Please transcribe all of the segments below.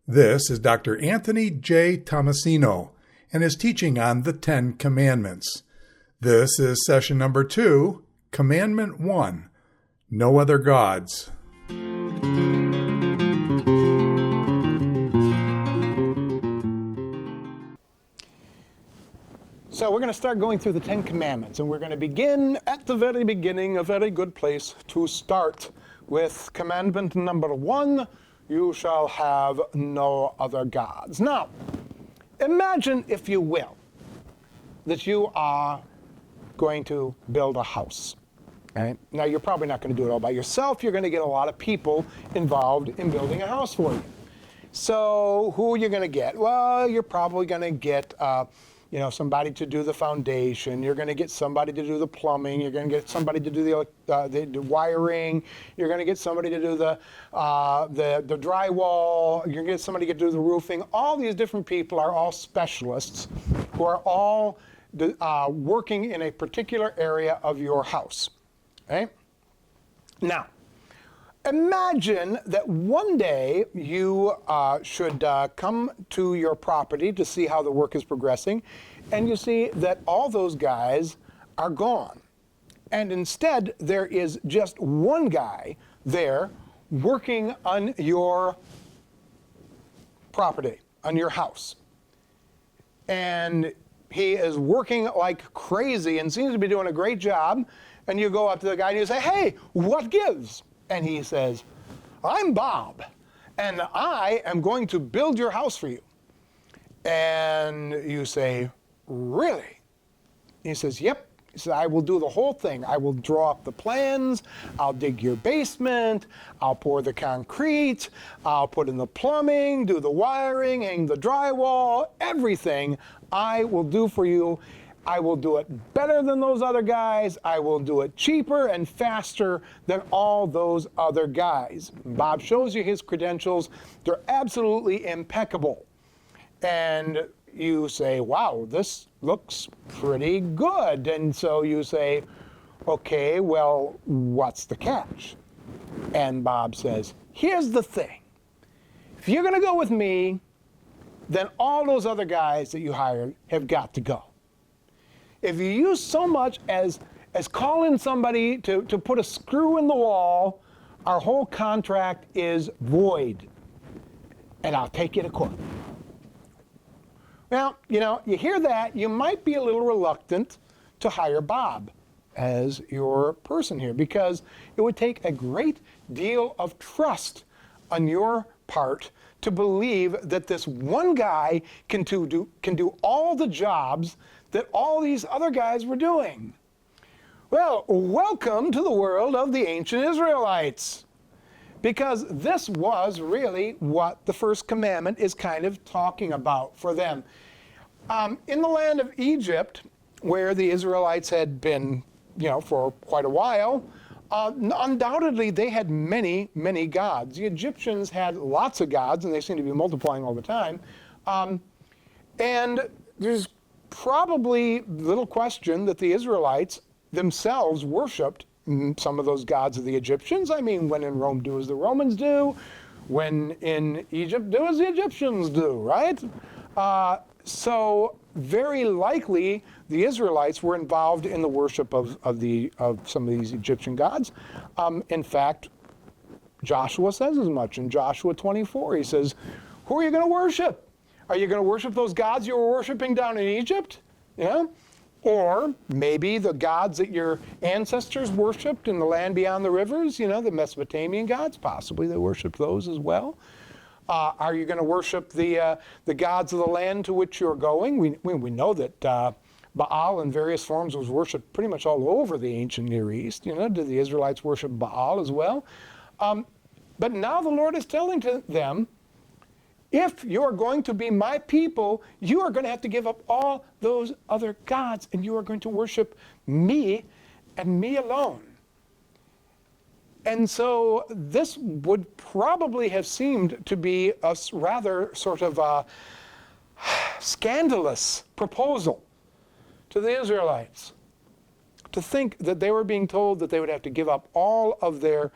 This is Dr. Anthony J. Tomasino and his teaching on the Ten Commandments. This is session number 2, Commandment 1, No Other Gods. So we're going to start going through the Ten Commandments, and we're going to begin at the very beginning, a very good place to start with Commandment number 1, you shall have no other gods. Now, imagine, if you will, that you are going to build a house. Right? Now, you're probably not going to do it all by yourself. You're going to get a lot of people involved in building a house for you. So who are you going to get? Well, you're probably going to get somebody to do the foundation. You're going to get somebody to do the plumbing. You're going to get somebody to do the wiring. You're going to get somebody to do the drywall. You're going to get somebody to do the roofing. All these different people are all specialists who are all working in a particular area of your house. Okay? Now, imagine that one day you should come to your property to see how the work is progressing, and you see that all those guys are gone. And instead, there is just one guy there working on your property, on your house. And he is working like crazy and seems to be doing a great job. And you go up to the guy and you say, "Hey, what gives?" And he says, "I'm Bob, and I am going to build your house for you." And you say, "Really?" He says, "Yep." He says, "I will do the whole thing. I will draw up the plans. I'll dig your basement. I'll pour the concrete. I'll put in the plumbing, do the wiring, hang the drywall, everything I will do for you. I will do it better than those other guys. I will do it cheaper and faster than all those other guys." Bob shows you his credentials. They're absolutely impeccable. And you say, "Wow, this looks pretty good." And so you say, "Okay, well, what's the catch?" And Bob says, "Here's the thing. If you're going to go with me, then all those other guys that you hired have got to go. If you use so much as call in somebody to put a screw in the wall, our whole contract is void, and I'll take you to court." Well, you hear that, you might be a little reluctant to hire Bob as your person here, because it would take a great deal of trust on your part to believe that this one guy can do all the jobs that all these other guys were doing. Well, welcome to the world of the ancient Israelites, because this was really what the first commandment is kind of talking about for them. In the land of Egypt, where the Israelites had been, for quite a while, undoubtedly they had many, many gods. The Egyptians had lots of gods, and they seem to be multiplying all the time. And there's probably little question that the Israelites themselves worshipped some of those gods of the Egyptians. I mean, when in Rome, do as the Romans do. When in Egypt, do as the Egyptians do, right? So very likely the Israelites were involved in the worship of some of these Egyptian gods. In fact, Joshua says as much in Joshua 24. He says, "Who are you going to worship? Are you going to worship those gods you were worshiping down in Egypt? Or maybe the gods that your ancestors worshipped in the land beyond the rivers, the Mesopotamian gods, possibly they worshipped those as well. Are you going to worship the gods of the land to which you're going?" We know that Baal in various forms was worshipped pretty much all over the ancient Near East. Did the Israelites worship Baal as well? But now the Lord is telling to them, if you're going to be my people, you are going to have to give up all those other gods, and you are going to worship me and me alone. And so this would probably have seemed to be a rather sort of a scandalous proposal to the Israelites. to think that they were being told that they would have to give up all of the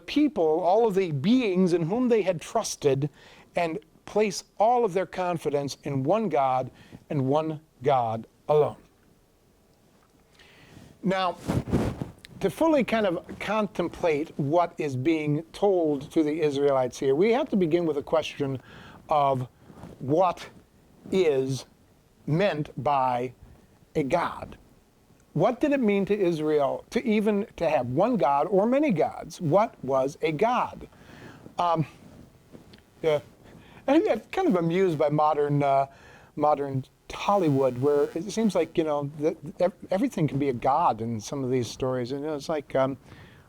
people, all of the beings in whom they had trusted, and place all of their confidence in one God and one God alone. Now, to fully kind of contemplate what is being told to the Israelites here, we have to begin with a question of what is meant by a God. What did it mean to Israel to have one God or many gods? What was a God? I'm kind of amused by modern Hollywood, where it seems like everything can be a god in some of these stories, and it's like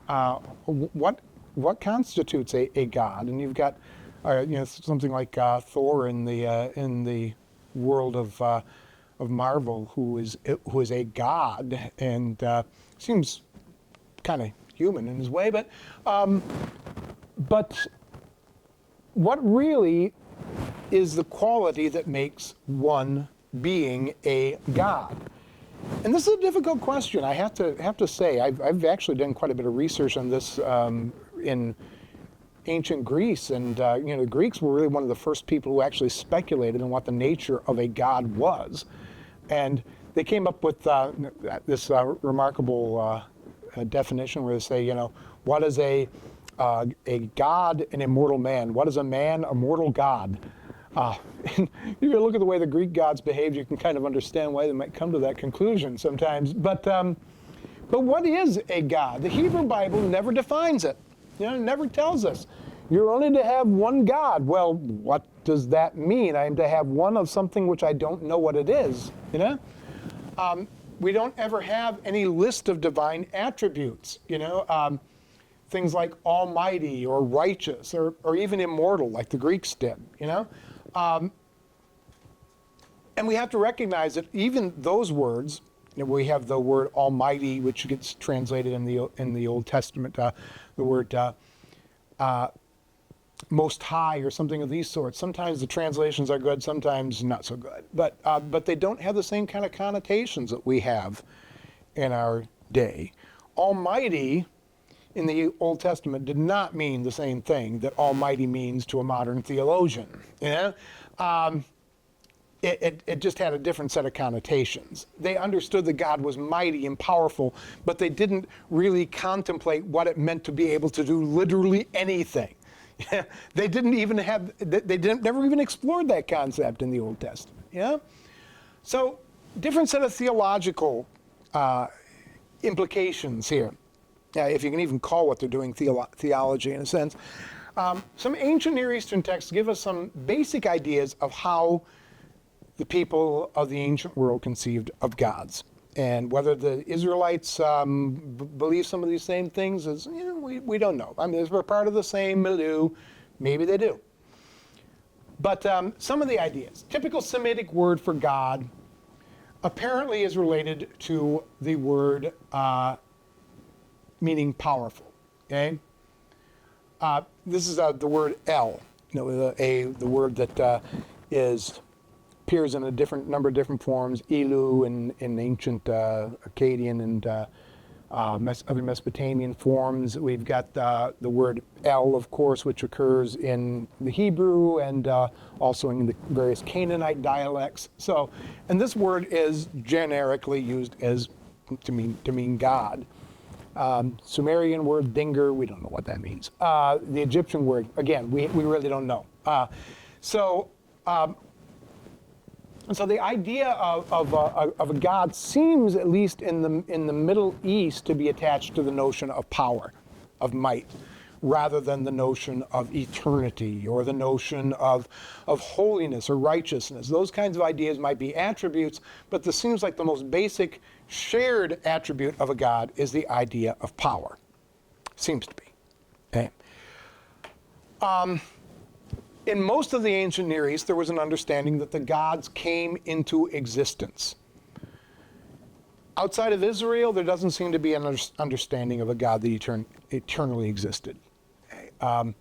what constitutes a god? And you've got something like Thor in the world of Marvel, who is a god, and seems kind of human in his way, but what really is the quality that makes one being a god? And this is a difficult question. I have to say, I've actually done quite a bit of research on this in ancient Greece, and the Greeks were really one of the first people who actually speculated on what the nature of a god was, and they came up with this remarkable definition where they say, what is a god, an immortal man? What is a man, a mortal god? And you look at the way the Greek gods behaved, you can kind of understand why they might come to that conclusion sometimes. But what is a god? The Hebrew Bible never defines it. It never tells us. You're only to have one God. Well, what does that mean? I am to have one of something which I don't know what it is. We don't ever have any list of divine attributes. Things like almighty or righteous or even immortal, like the Greeks did. And we have to recognize that even those words, we have the word almighty, which gets translated in the Old Testament, the word most high or something of these sorts. Sometimes the translations are good, sometimes not so good. But they don't have the same kind of connotations that we have in our day. Almighty in the Old Testament did not mean the same thing that almighty means to a modern theologian. It just had a different set of connotations. They understood that God was mighty and powerful, but they didn't really contemplate what it meant to be able to do literally anything. They never even explored that concept in the Old Testament. So, different set of theological implications here. If you can even call what they're doing theology in a sense. Some ancient Near Eastern texts give us some basic ideas of how the people of the ancient world conceived of gods. And whether the Israelites believe some of these same things, we don't know. I mean, we're part of the same milieu. Maybe they do. But some of the ideas. Typical Semitic word for God apparently is related to the word meaning powerful. Okay? This is the word El, the word that appears in a number of different forms, Elu in ancient Akkadian and other Mesopotamian forms. We've got the word El, of course, which occurs in the Hebrew and also in the various Canaanite dialects. And this word is generically used to mean God. Sumerian word dinger, we don't know what that means. The Egyptian word, again, we really don't know. So the idea of a god seems, at least in the Middle East, to be attached to the notion of power, of might, rather than the notion of eternity or the notion of holiness or righteousness. Those kinds of ideas might be attributes, but this seems like the most basic shared attribute of a god is the idea of power. Seems to be. Okay. In most of the ancient Near East, there was an understanding that the gods came into existence. Outside of Israel, there doesn't seem to be an understanding of a God that eternally existed. The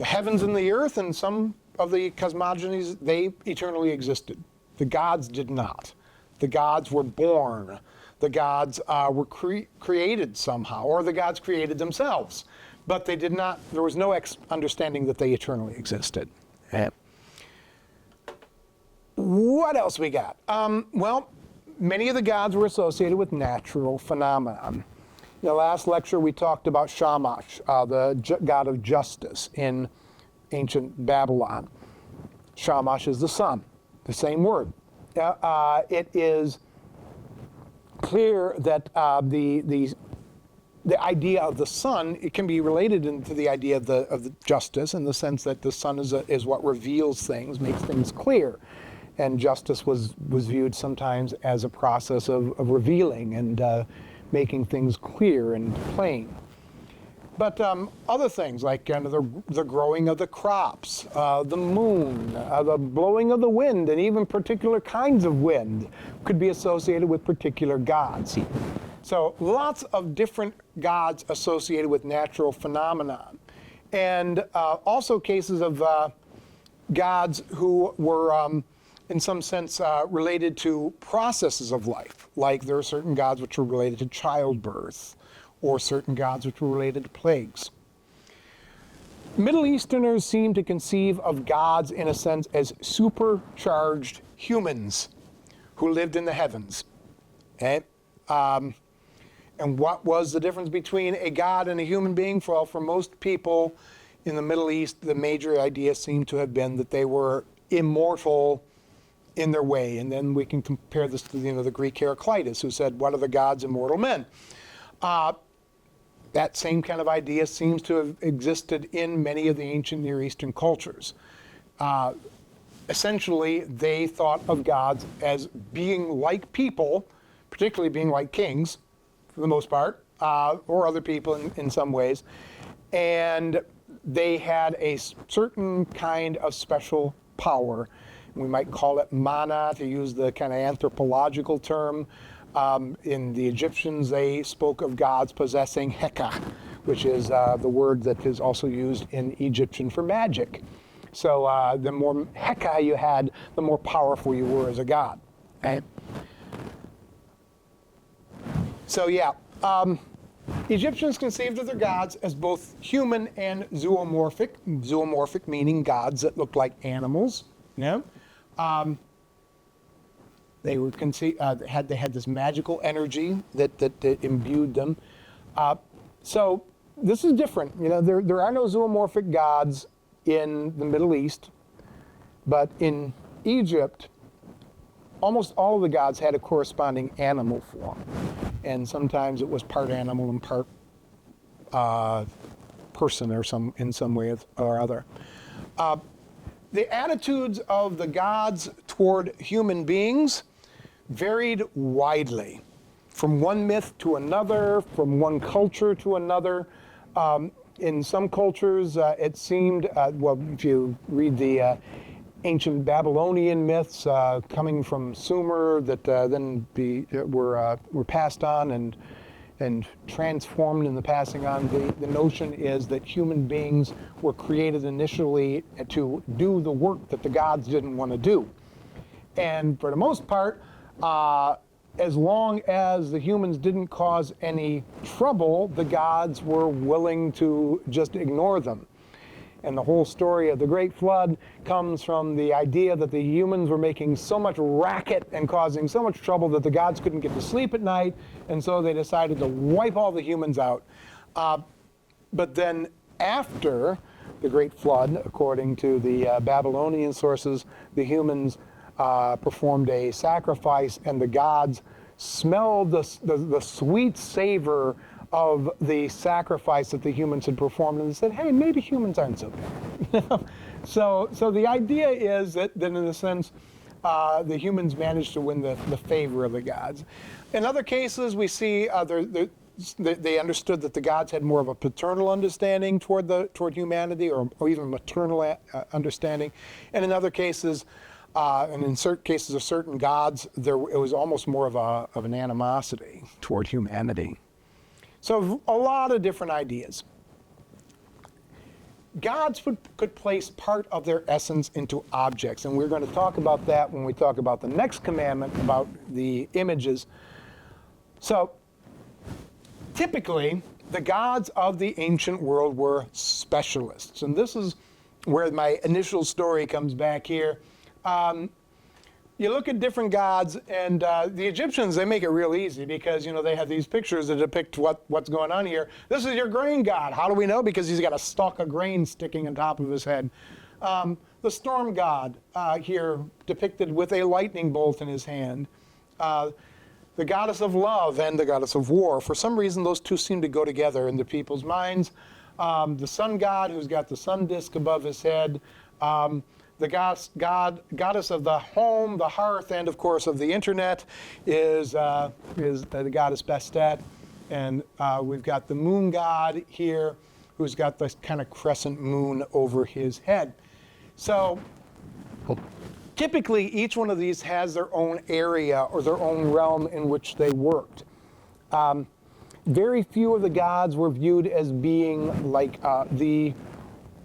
heavens and the earth and some of the cosmogonies, they eternally existed. The gods did not. The gods were born. the gods were created somehow, or the gods created themselves. But they did not, there was no understanding that they eternally existed. What else we got? Well, many of the gods were associated with natural phenomena. In the last lecture, we talked about Shamash, the god of justice in ancient Babylon. Shamash is the sun, the same word. It is clear that the idea of the sun, it can be related into the idea of the justice, in the sense that the sun is what reveals things, makes things clear. And justice was viewed sometimes as a process of revealing and making things clear and plain. But other things like the growing of the crops, the moon, the blowing of the wind, and even particular kinds of wind could be associated with particular gods. So lots of different gods associated with natural phenomena. And also cases of gods who were, in some sense, related to processes of life. Like there are certain gods which are related to childbirth, or certain gods which were related to plagues. Middle Easterners seem to conceive of gods, in a sense, as supercharged humans who lived in the heavens. Okay? And what was the difference between a god and a human being? Well, for most people in the Middle East, the major idea seemed to have been that they were immortal in their way. And then we can compare this to the Greek Heraclitus, who said, "What are the gods? Immortal men." That same kind of idea seems to have existed in many of the ancient Near Eastern cultures. Essentially, they thought of gods as being like people, particularly being like kings, for the most part, or other people in some ways. And they had a certain kind of special power. We might call it mana, to use the kind of anthropological term. In the Egyptians, they spoke of gods possessing heka, which is the word that is also used in Egyptian for magic. So the more heka you had, the more powerful you were as a god. Okay? So yeah, Egyptians conceived of their gods as both human and zoomorphic. Zoomorphic meaning gods that looked like animals. You know? They were they had this magical energy that imbued them. So this is different. You know, there are no zoomorphic gods in the Middle East, but in Egypt, almost all of the gods had a corresponding animal form, and sometimes it was part animal and part person, or in some way or other. The attitudes of the gods toward human beings varied widely, from one myth to another, from one culture to another. In some cultures, it seemed, well, if you read the ancient Babylonian myths coming from Sumer, that then were passed on and transformed in the passing on, the notion is that human beings were created initially to do the work that the gods didn't want to do. And for the most part, as long as the humans didn't cause any trouble, the gods were willing to just ignore them. And the whole story of the Great Flood comes from the idea that the humans were making so much racket and causing so much trouble that the gods couldn't get to sleep at night, and so they decided to wipe all the humans out. But then after the Great Flood, according to the Babylonian sources, the humans performed a sacrifice, and the gods smelled the sweet savor of the sacrifice that the humans had performed, and said, "Hey, maybe humans aren't so bad." So the idea is that in a sense, the humans managed to win the favor of the gods. In other cases, we see they understood that the gods had more of a paternal understanding toward humanity, or even maternal understanding, and in other cases. And in certain cases of certain gods, it was almost more of an animosity toward humanity. So a lot of different ideas. Gods could place part of their essence into objects, and we're going to talk about that when we talk about the next commandment, about the images. So typically, the gods of the ancient world were specialists. And this is where my initial story comes back here. You look at different gods, and the Egyptians, they make it real easy because, you know, they have these pictures that depict what's going on here. This is your grain god. How do we know? Because he's got a stalk of grain sticking on top of his head. The storm god here depicted with a lightning bolt in his hand. The goddess of love and the goddess of war. For some reason, those two seem to go together in the people's minds. The sun god, who's got the sun disk above his head. The goddess of the home, the hearth, and of course of the internet is the goddess Bastet. And we've got the moon god here, who's got this kind of crescent moon over his head. So typically, each one of these has their own area or their own realm in which they worked. Very few of the gods were viewed as being like the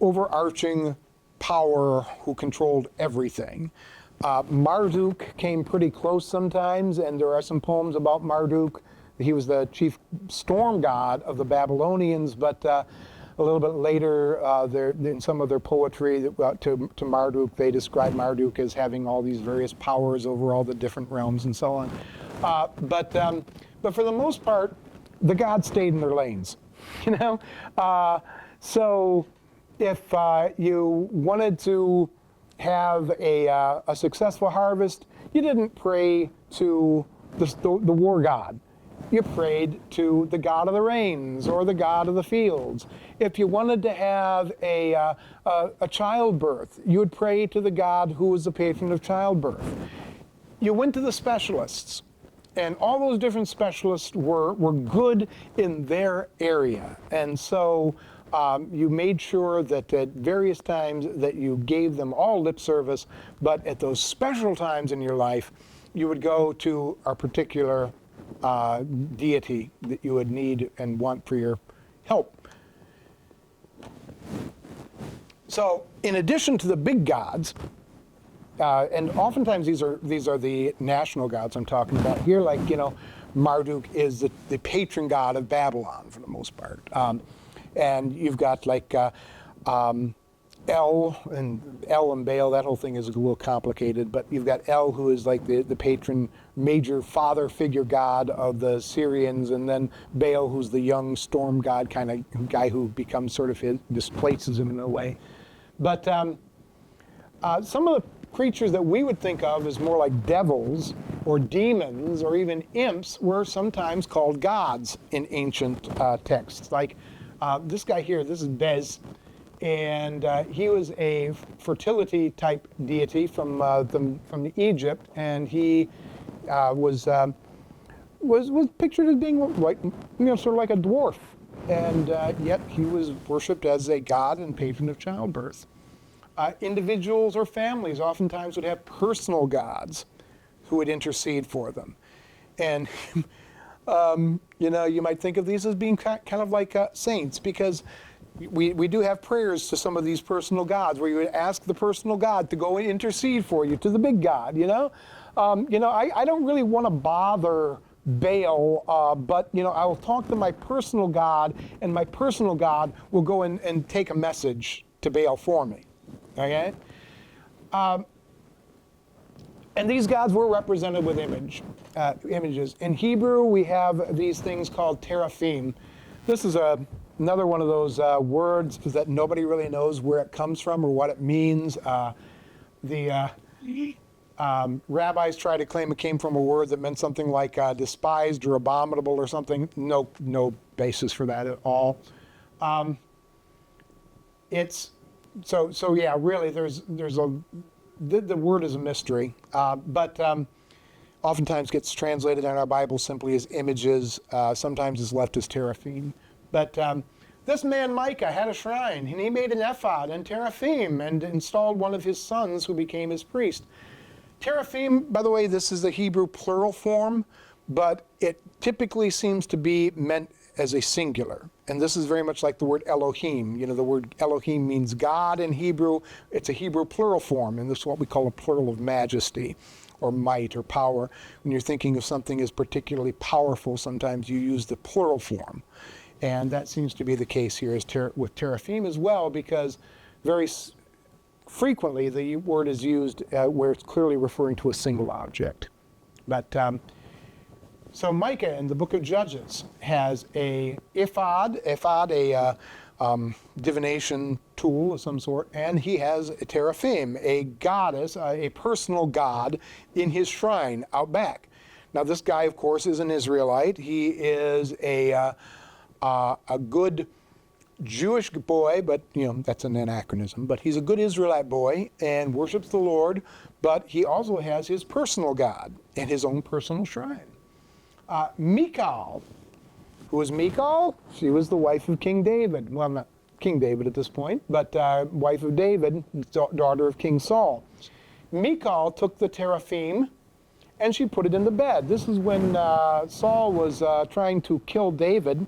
overarching power who controlled everything. Marduk came pretty close sometimes, and there are some poems about Marduk. He was the chief storm god of the Babylonians, but a little bit later, in some of their poetry to Marduk, they describe Marduk as having all these various powers over all the different realms and so on. But for the most part, the gods stayed in their lanes, you know. So if you wanted to have a successful harvest, you didn't pray to the war god. You prayed to the god of the rains or the god of the fields. If you wanted to have a childbirth, you would pray to the god who was the patron of childbirth. You went to the specialists, and all those different specialists were good in their area. And so you made sure that at various times that you gave them all lip service, but at those special times in your life, you would go to a particular deity that you would need and want for your help. So in addition to the big gods, and oftentimes these are the national gods I'm talking about here, like, you know, Marduk is the patron god of Babylon for the most part. And you've got like El and Baal, that whole thing is a little complicated, but you've got El, who is like the patron major father figure god of the Syrians, and then Baal, who's the young storm god kind of guy who becomes sort of displaces him in a way. But some of the creatures that we would think of as more like devils or demons or even imps were sometimes called gods in ancient texts. Like this guy here, this is Bez, and he was a fertility type deity from Egypt, and he was pictured as being like, you know, sort of like a dwarf, and yet he was worshipped as a god and patron of childbirth. Individuals or families oftentimes would have personal gods who would intercede for them, and you know, you might think of these as being kind of like saints, because we do have prayers to some of these personal gods where you would ask the personal god to go and intercede for you to the big god, you know. I don't really want to bother Baal, but, you know, I will talk to my personal god, and my personal god will go and take a message to Baal for me, okay? And these gods were represented with images. In Hebrew, we have these things called teraphim. This is another one of those words that nobody really knows where it comes from or what it means. Rabbis try to claim it came from a word that meant something like despised or abominable or something. No basis for that at all. Yeah, really, the word is a mystery, but oftentimes gets translated in our Bible simply as images. Sometimes is left as teraphim. But this man Micah had a shrine, and he made an ephod and teraphim and installed one of his sons who became his priest. Teraphim, by the way, this is the Hebrew plural form, but it typically seems to be meant as a singular. And this is very much like the word Elohim. You know, the word Elohim means God in Hebrew. It's a Hebrew plural form, and this is what we call a plural of majesty. or might or power. When you're thinking of something as particularly powerful, sometimes you use the plural form. And that seems to be the case here with teraphim as well, because very frequently the word is used where it's clearly referring to a single object. But so Micah in the book of Judges has a ephod, a divination tool of some sort, and he has a teraphim, a goddess, a personal god in his shrine out back. Now this guy, of course, is an Israelite. He is a good Jewish boy, but that's an anachronism. But he's a good Israelite boy and worships the Lord, but he also has his personal god and his own personal shrine. Michal. Who was Michal? She was the wife of King David. Well, not King David at this point, but wife of David, daughter of King Saul. Michal took the teraphim and she put it in the bed. This is when Saul was trying to kill David,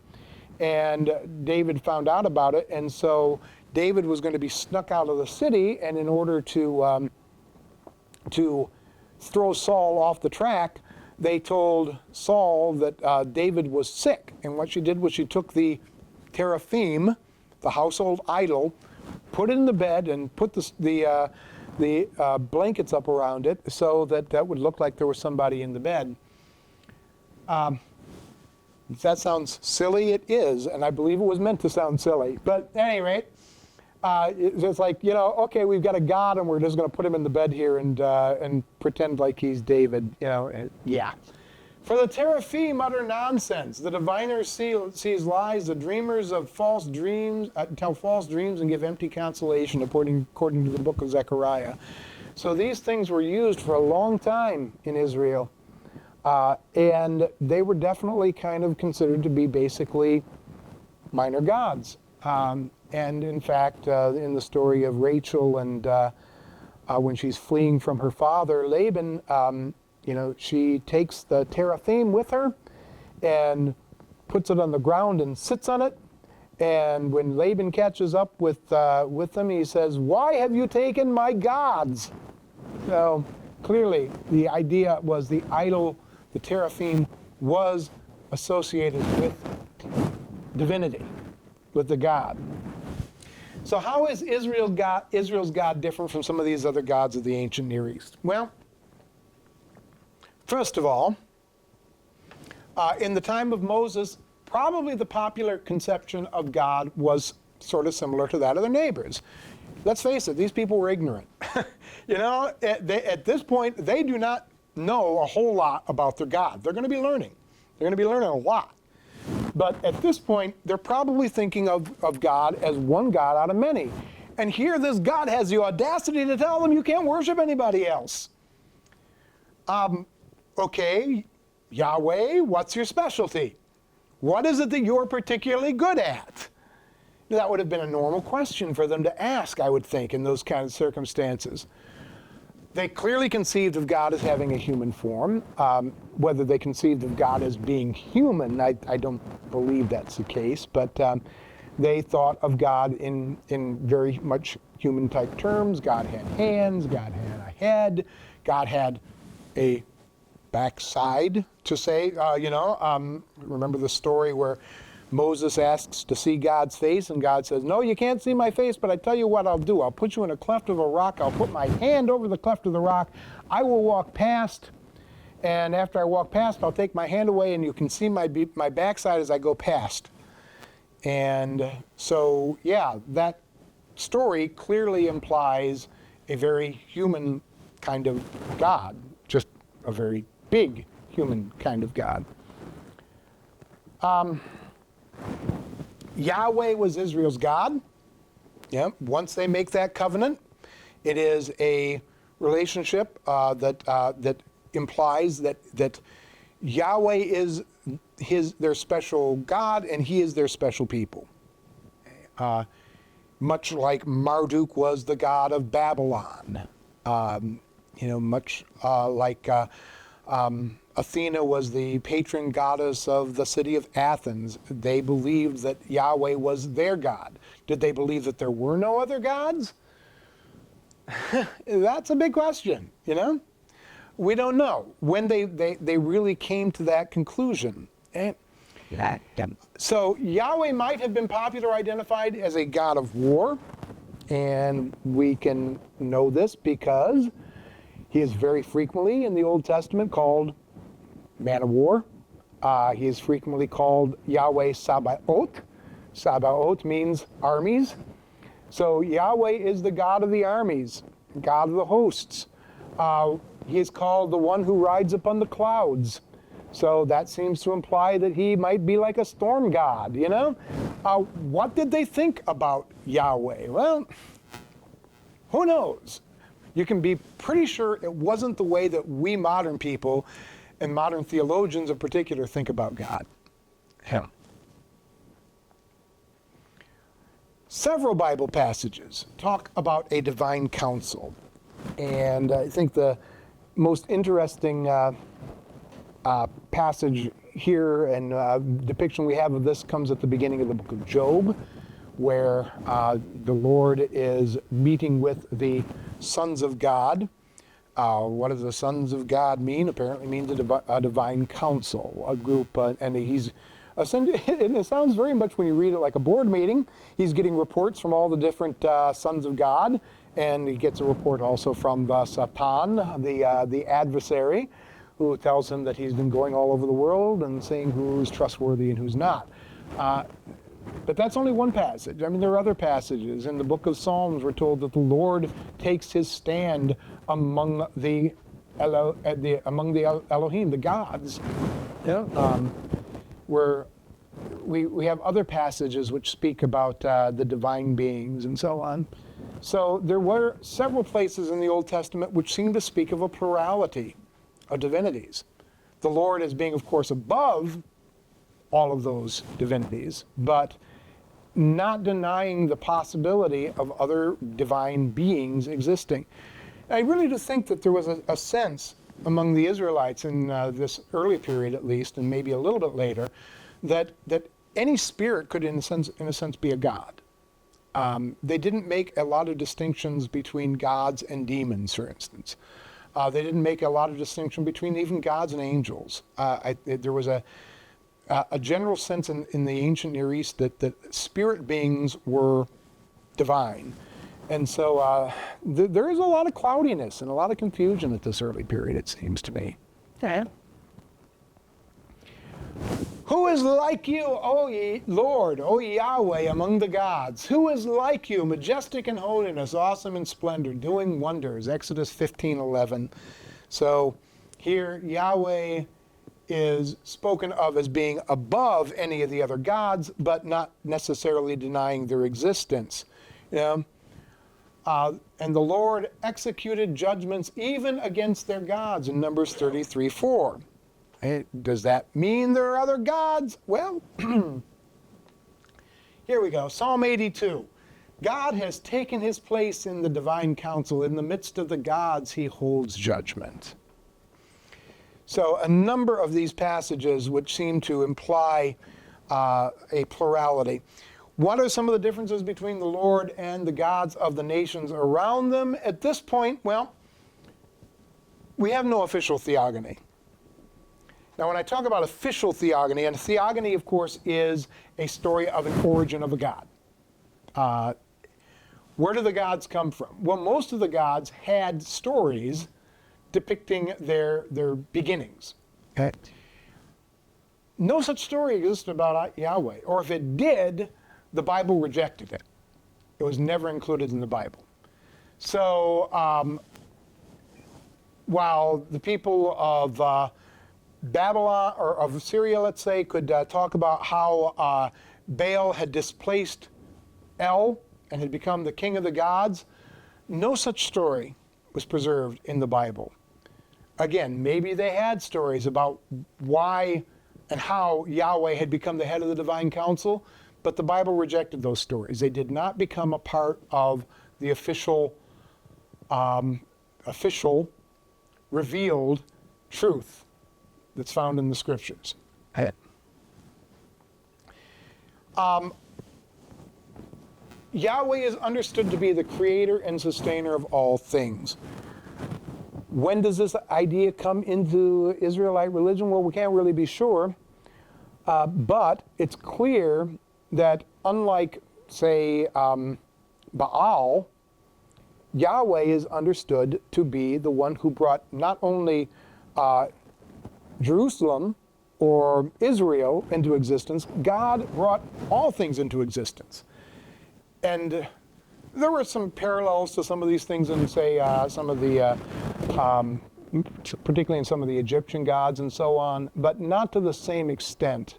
and David found out about it, and so David was going to be snuck out of the city, and in order to throw Saul off the track, they told Saul that David was sick. And what she did was she took the teraphim, the household idol, put it in the bed and put the blankets up around it so that that would look like there was somebody in the bed. If that sounds silly, it is, and I believe it was meant to sound silly. But at any rate, it's like, okay, we've got a God, and we're just going to put him in the bed here and pretend like he's David. Yeah. For the teraphim utter nonsense. The diviners sees lies. The dreamers of false dreams tell false dreams and give empty consolation, according to the book of Zechariah. So these things were used for a long time in Israel, and they were definitely kind of considered to be basically minor gods. And in fact, in the story of Rachel and when she's fleeing from her father, Laban, she takes the teraphim with her and puts it on the ground and sits on it. And when Laban catches up with them, he says, "Why have you taken my gods?" So clearly, the idea was the idol, the teraphim, was associated with divinity, with the God. So how is Israel's God different from some of these other gods of the ancient Near East? Well, first of all, in the time of Moses, probably the popular conception of God was sort of similar to that of their neighbors. Let's face it, these people were ignorant. At this point, they do not know a whole lot about their God. They're going to be learning. They're going to be learning a lot. But at this point, they're probably thinking of God as one God out of many. And here this God has the audacity to tell them you can't worship anybody else. Okay, Yahweh, what's your specialty? What is it that you're particularly good at? That would have been a normal question for them to ask, I would think, in those kind of circumstances. They clearly conceived of God as having a human form. Whether they conceived of God as being human, I don't believe that's the case, but they thought of God in very much human-type terms. God had hands, God had a head, God had a backside, to say, remember the story where Moses asks to see God's face, and God says, "No, you can't see my face, but I tell you what I'll do. I'll put you in a cleft of a rock. I'll put my hand over the cleft of the rock. I will walk past, and after I walk past, I'll take my hand away, and you can see my backside as I go past." And so, yeah, that story clearly implies a very human kind of God, just a very big human kind of God. Yahweh was Israel's God. Yeah, once they make that covenant, it is a relationship that implies that Yahweh is their special God and He is their special people. Much like Marduk was the god of Babylon. Much like Athena was the patron goddess of the city of Athens. They believed that Yahweh was their God. Did they believe that there were no other gods? That's a big question, We don't know when they really came to that conclusion. So Yahweh might have been popularly identified as a god of war, and we can know this because he is very frequently in the Old Testament called man of war. He is frequently called Yahweh Sabaoth. Sabaoth means armies. So Yahweh is the God of the armies, God of the hosts. He is called the one who rides upon the clouds. So that seems to imply that he might be like a storm god, you know? What did they think about Yahweh? Well, who knows? You can be pretty sure it wasn't the way that we modern people and modern theologians in particular think about God. Him. Several Bible passages talk about a divine council. And I think the most interesting passage here and depiction we have of this comes at the beginning of the book of Job, where the Lord is meeting with the sons of God. What does the sons of God mean? Apparently means a divine council, a group, and he's and it sounds very much when you read it like a board meeting. He's getting reports from all the different sons of God, and he gets a report also from Satan, the adversary, who tells him that he's been going all over the world and saying who's trustworthy and who's not. But that's only one passage. I mean, there are other passages. In the book of Psalms, we're told that the Lord takes his stand among the Elohim, the gods. Yeah. Where we have other passages which speak about the divine beings and so on. So there were several places in the Old Testament which seem to speak of a plurality of divinities. The Lord as being, of course, above all of those divinities, but not denying the possibility of other divine beings existing. I really do think that there was a sense among the Israelites in this early period, at least, and maybe a little bit later, that any spirit could, in a sense, be a god. They didn't make a lot of distinctions between gods and demons, for instance. They didn't make a lot of distinction between even gods and angels. There was a general sense in the ancient Near East that spirit beings were divine. And so there is a lot of cloudiness and a lot of confusion at this early period, it seems to me. Yeah. Who is like you, O Lord, O Yahweh, among the gods? Who is like you, majestic in holiness, awesome in splendor, doing wonders? Exodus 15:11. So here Yahweh is spoken of as being above any of the other gods, but not necessarily denying their existence. You know? And the Lord executed judgments even against their gods in Numbers 33:4. Does that mean there are other gods? Well, here we go. Psalm 82. God has taken his place in the divine council. In the midst of the gods, he holds judgment. So a number of these passages which seem to imply a plurality. What are some of the differences between the Lord and the gods of the nations around them? At this point, well, we have no official theogony. Now, when I talk about official theogony, and theogony, of course, is a story of an origin of a god. Where do the gods come from? Well, most of the gods had stories depicting their beginnings. Okay. No such story existed about Yahweh, or if it did, the Bible rejected it. It was never included in the Bible. So while the people of Babylon, or of Syria, let's say, could talk about how Baal had displaced El and had become the king of the gods, no such story was preserved in the Bible. Again, maybe they had stories about why and how Yahweh had become the head of the divine council, but the Bible rejected those stories. They did not become a part of the official revealed truth that's found in the scriptures. Yahweh is understood to be the creator and sustainer of all things. When does this idea come into Israelite religion? Well, we can't really be sure, but it's clear that unlike, say, Baal, Yahweh is understood to be the one who brought not only Jerusalem or Israel into existence, God brought all things into existence. And there were some parallels to some of these things in, say, some of the, particularly in some of the Egyptian gods and so on, but not to the same extent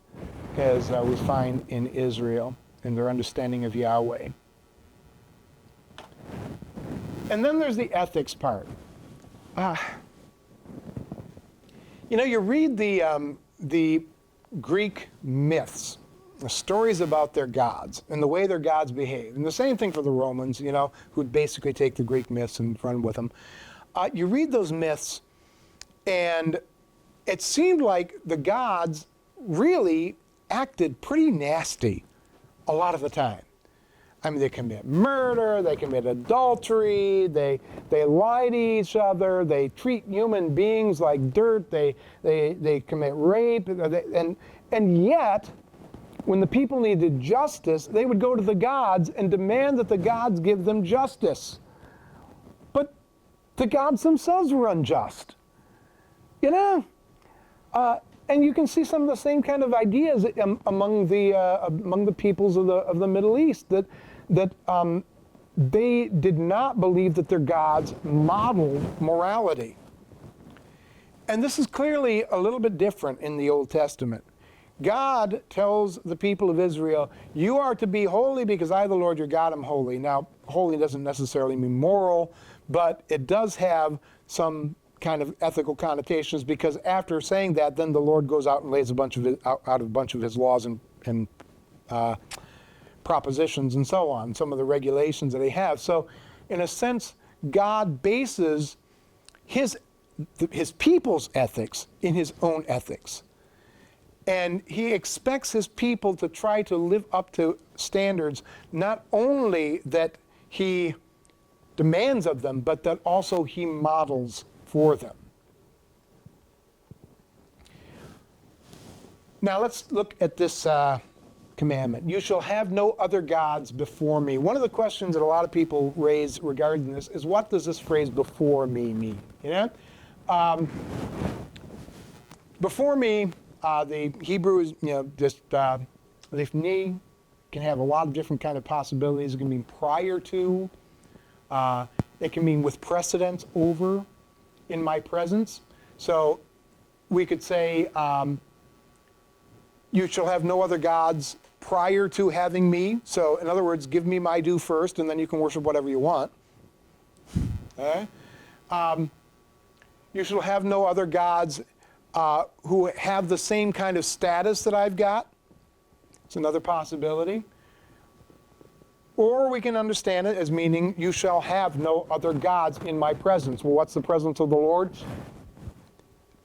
as we find in Israel in their understanding of Yahweh. And then there's the ethics part. You know, you read the Greek myths, the stories about their gods and the way their gods behave. And the same thing for the Romans, you know, who'd basically take the Greek myths and run with them. You read those myths, and it seemed like the gods really acted pretty nasty a lot of the time. I mean, they commit murder, they commit adultery, they lie to each other, they treat human beings like dirt, they commit rape, and yet, when the people needed justice, they would go to the gods and demand that the gods give them justice. But the gods themselves were unjust. You know? And you can see some of the same kind of ideas among the peoples of the Middle East, that they did not believe that their gods modeled morality. And this is clearly a little bit different in the Old Testament. God tells the people of Israel, you are to be holy because I, the Lord your God, am holy. Now, holy doesn't necessarily mean moral, but it does have some kind of ethical connotations, because after saying that, then the Lord goes out and lays out a bunch of his laws and propositions and so on, some of the regulations that they have. So, in a sense, God bases his people's ethics in his own ethics. And he expects his people to try to live up to standards, not only that he demands of them, but that also he models for them. Now let's look at this commandment. You shall have no other gods before me. One of the questions that a lot of people raise regarding this is, what does this phrase "before me" mean? You know, before me. The Hebrew is, you know, just lifni, can have a lot of different kind of possibilities. It can mean prior to. It can mean with precedence over, in my presence. So we could say, you shall have no other gods prior to having me. So in other words, give me my due first, and then you can worship whatever you want. Okay? You shall have no other gods who have the same kind of status that I've got. It's another possibility. Or we can understand it as meaning, you shall have no other gods in my presence. Well, what's the presence of the Lord?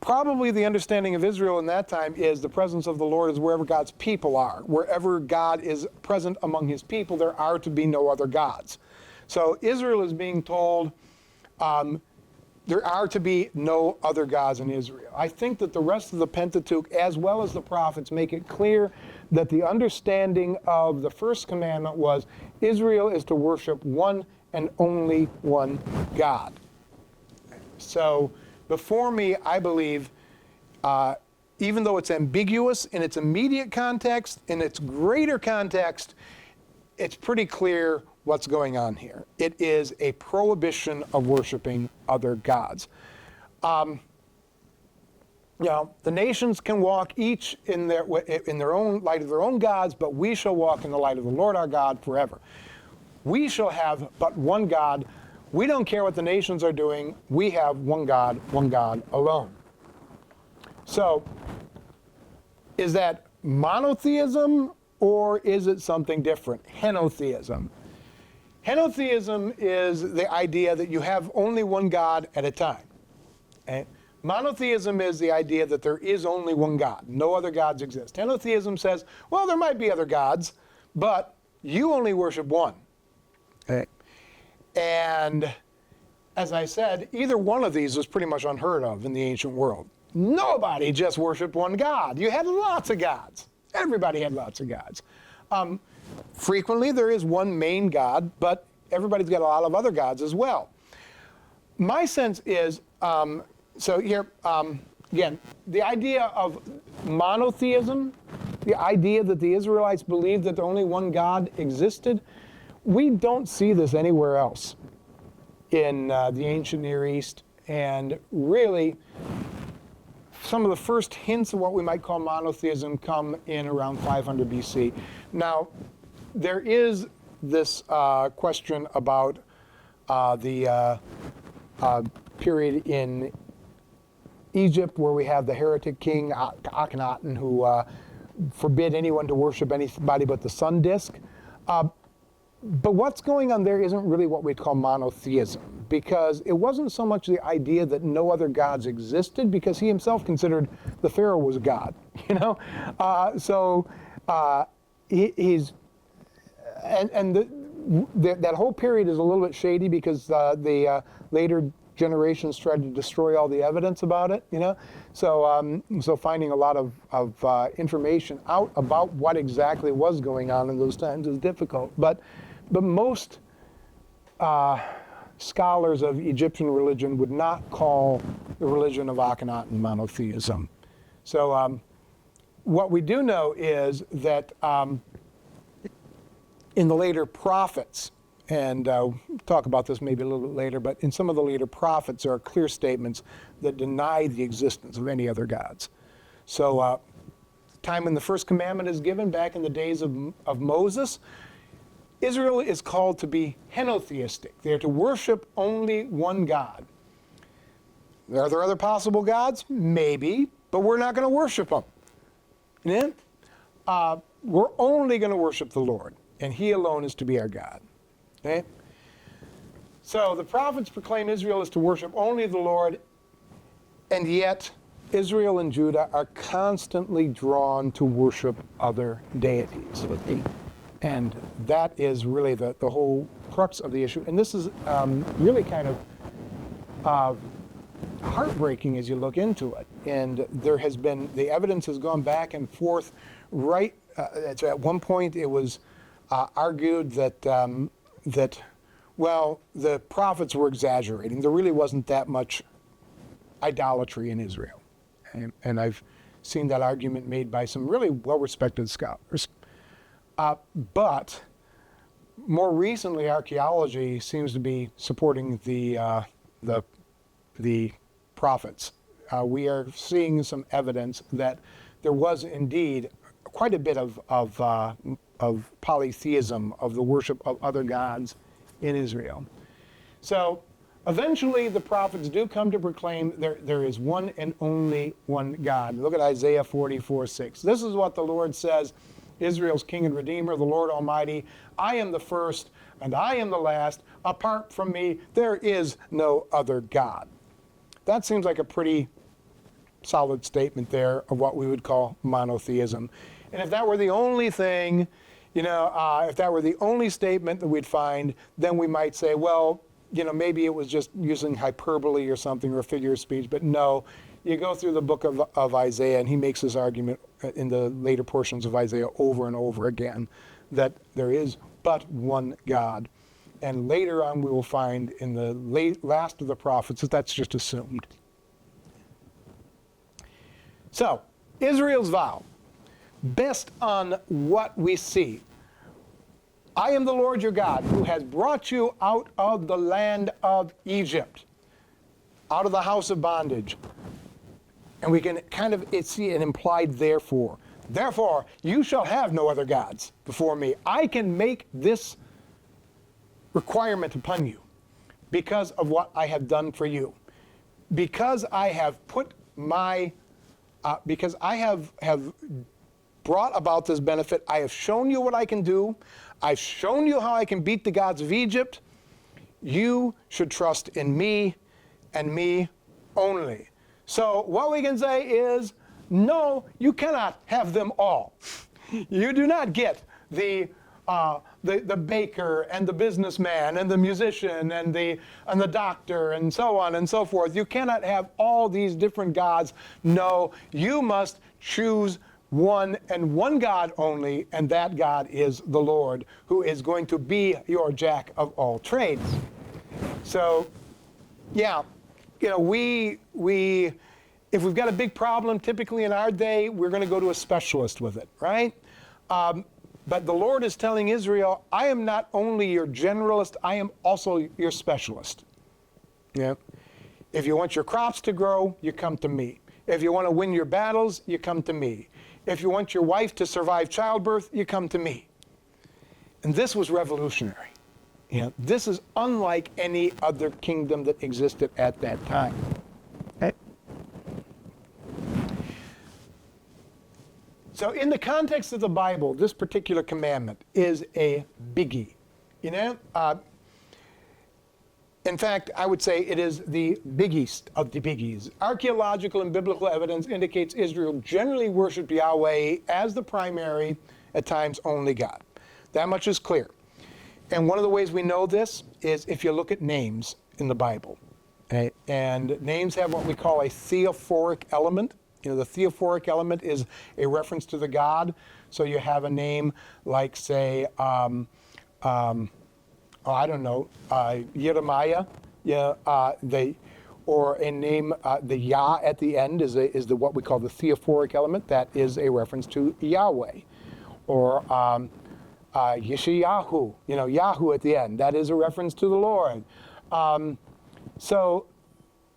Probably the understanding of Israel in that time is the presence of the Lord is wherever God's people are. Wherever God is present among his people, there are to be no other gods. So Israel is being told, there are to be no other gods in Israel. I think that the rest of the Pentateuch, as well as the prophets, make it clear that the understanding of the first commandment was Israel is to worship one and only one God. So before me, I believe, even though it's ambiguous in its immediate context, in its greater context, it's pretty clear what's going on here. It is a prohibition of worshiping other gods. You know, the nations can walk each in their own light of their own gods, but we shall walk in the light of the Lord our God forever. We shall have but one God. We don't care what the nations are doing. We have one God alone. So, is that monotheism, or is it something different? Henotheism. Henotheism is the idea that you have only one God at a time. Okay? Monotheism is the idea that there is only one God. No other gods exist. Henotheism says, well, there might be other gods, but you only worship one. Okay? And as I said, either one of these was pretty much unheard of in the ancient world. Nobody just worshiped one God. You had lots of gods. Everybody had lots of gods. Frequently, there is one main God, but everybody's got a lot of other gods as well. My sense is, so here, again, the idea of monotheism, the idea that the Israelites believed that only one God existed, we don't see this anywhere else in the ancient Near East. And really, some of the first hints of what we might call monotheism come in around 500 BC. Now, there is this question about the period in Egypt where we have the heretic king Akhenaten who forbid anyone to worship anybody but the sun disk. But what's going on there isn't really what we'd call monotheism, because it wasn't so much the idea that no other gods existed, because he himself considered the Pharaoh was a god, you know? That whole period is a little bit shady because the later generations tried to destroy all the evidence about it, you know? So finding a lot of information out about what exactly was going on in those times is difficult. But most scholars of Egyptian religion would not call the religion of Akhenaten monotheism. So what we do know is that in the later prophets, and talk about this maybe a little bit later, but in some of the later prophets there are clear statements that deny the existence of any other gods. So time when the first commandment is given, back in the days of Moses, Israel is called to be henotheistic. They are to worship only one God. Are there other possible gods? Maybe, but we're not going to worship them. Yeah? We're only going to worship the Lord, and He alone is to be our God. Okay? So the prophets proclaim Israel is to worship only the Lord, and yet Israel and Judah are constantly drawn to worship other deities. And that is really the whole crux of the issue. And this is really kind of heartbreaking as you look into it. And there has been, the evidence has gone back and forth. Right, at one point it was argued that, well, the prophets were exaggerating. There really wasn't that much idolatry in Israel. And I've seen that argument made by some really well-respected scholars. But more recently, archaeology seems to be supporting the prophets. We are seeing some evidence that there was indeed quite a bit of polytheism, of the worship of other gods in Israel. So eventually the prophets do come to proclaim there is one and only one God. Look at Isaiah 44:6. This is what the Lord says, Israel's King and Redeemer, the Lord Almighty. I am the first and I am the last. Apart from me, there is no other God. That seems like a pretty solid statement there of what we would call monotheism. And if that were the only thing, if that were the only statement that we'd find, then we might say, well, maybe it was just using hyperbole or something, or a figure of speech. But no, you go through the book of Isaiah, and he makes this argument in the later portions of Isaiah over and over again, that there is but one God. And later on we will find in the last of the prophets that that's just assumed. So, Israel's vow, based on what we see. I am the Lord your God, who has brought you out of the land of Egypt, out of the house of bondage. And we can kind of see an implied therefore. Therefore, you shall have no other gods before me. I can make this requirement upon you because of what I have done for you. Because I have put my, because I have brought about this benefit. I have shown you what I can do. I've shown you how I can beat the gods of Egypt. You should trust in me and me only. So what we can say is, no, you cannot have them all. You do not get the the baker and the businessman and the musician and the doctor and so on and so forth. You cannot have all these different gods. No, you must choose one and one God only, and that God is the Lord, who is going to be your jack of all trades. So, yeah, you know, we if we've got a big problem, typically in our day, we're going to go to a specialist with it, right? But the Lord is telling Israel, I am not only your generalist, I am also your specialist. Yeah. If you want your crops to grow, you come to me. If you want to win your battles, you come to me. If you want your wife to survive childbirth, you come to me. And this was revolutionary. You know, this is unlike any other kingdom that existed at that time. Okay? So in the context of the Bible, this particular commandment is a biggie. You know, in fact, I would say it is the biggest of the biggies. Archaeological and biblical evidence indicates Israel generally worshiped Yahweh as the primary, at times only God. That much is clear. And one of the ways we know this is if you look at names in the Bible. Okay? And names have what we call a theophoric element. You know, the theophoric element is a reference to the God. So you have a name like, say, I don't know, Jeremiah, or a name, the Yah at the end is what we call the theophoric element. That is a reference to Yahweh. Or Yeshayahu, you know, Yahoo at the end. That is a reference to the Lord. So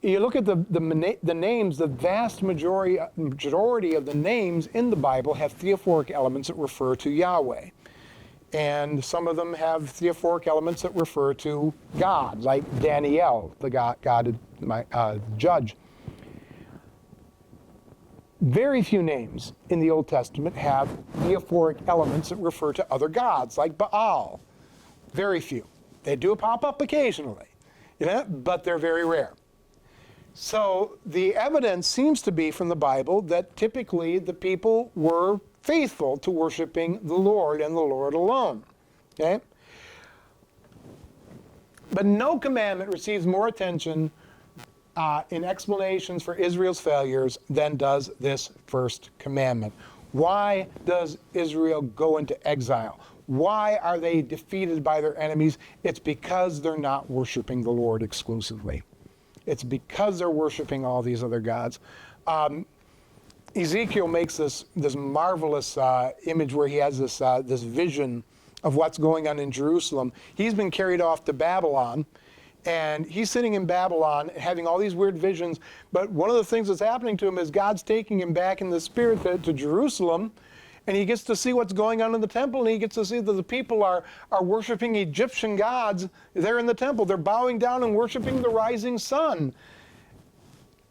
you look at the names, the vast majority of the names in the Bible have theophoric elements that refer to Yahweh. And some of them have theophoric elements that refer to God, like Daniel, the God judge. Very few names in the Old Testament have theophoric elements that refer to other gods, like Baal. Very few. They do pop up occasionally, you know, but they're very rare. So the evidence seems to be from the Bible that typically the people were faithful to worshiping the Lord and the Lord alone. Okay? But no commandment receives more attention in explanations for Israel's failures than does this first commandment. Why does Israel go into exile? Why are they defeated by their enemies? It's because they're not worshiping the Lord exclusively. It's because they're worshiping all these other gods. Ezekiel makes this marvelous image where he has this vision of what's going on in Jerusalem. He's been carried off to Babylon, and he's sitting in Babylon having all these weird visions. But one of the things that's happening to him is God's taking him back in the spirit to Jerusalem, and he gets to see what's going on in the temple, and he gets to see that the people are worshiping Egyptian gods there in the temple. They're bowing down and worshiping the rising sun.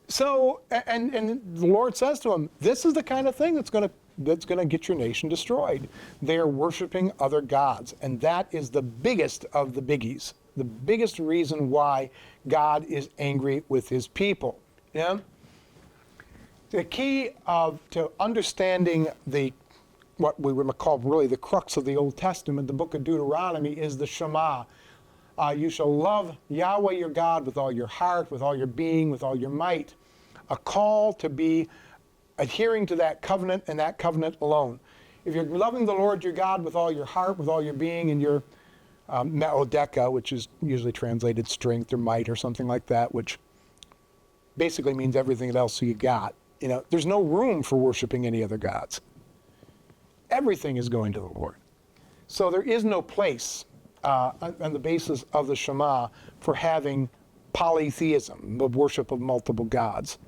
So, and the Lord says to him, this is the kind of thing that's going to get your nation destroyed. They are worshiping other gods, and that is the biggest of the biggies. The biggest reason why God is angry with his people. Yeah? The key to understanding what we would call really the crux of the Old Testament, the book of Deuteronomy, is the Shema. You shall love Yahweh your God with all your heart, with all your being, with all your might. A call to be adhering to that covenant and that covenant alone. If you're loving the Lord your God with all your heart, with all your being, and your me'odeka, which is usually translated strength or might or something like that, which basically means everything else you got. You know, there's no room for worshiping any other gods. Everything is going to the Lord. So there is no place on the basis of the Shema for having polytheism, the worship of multiple gods.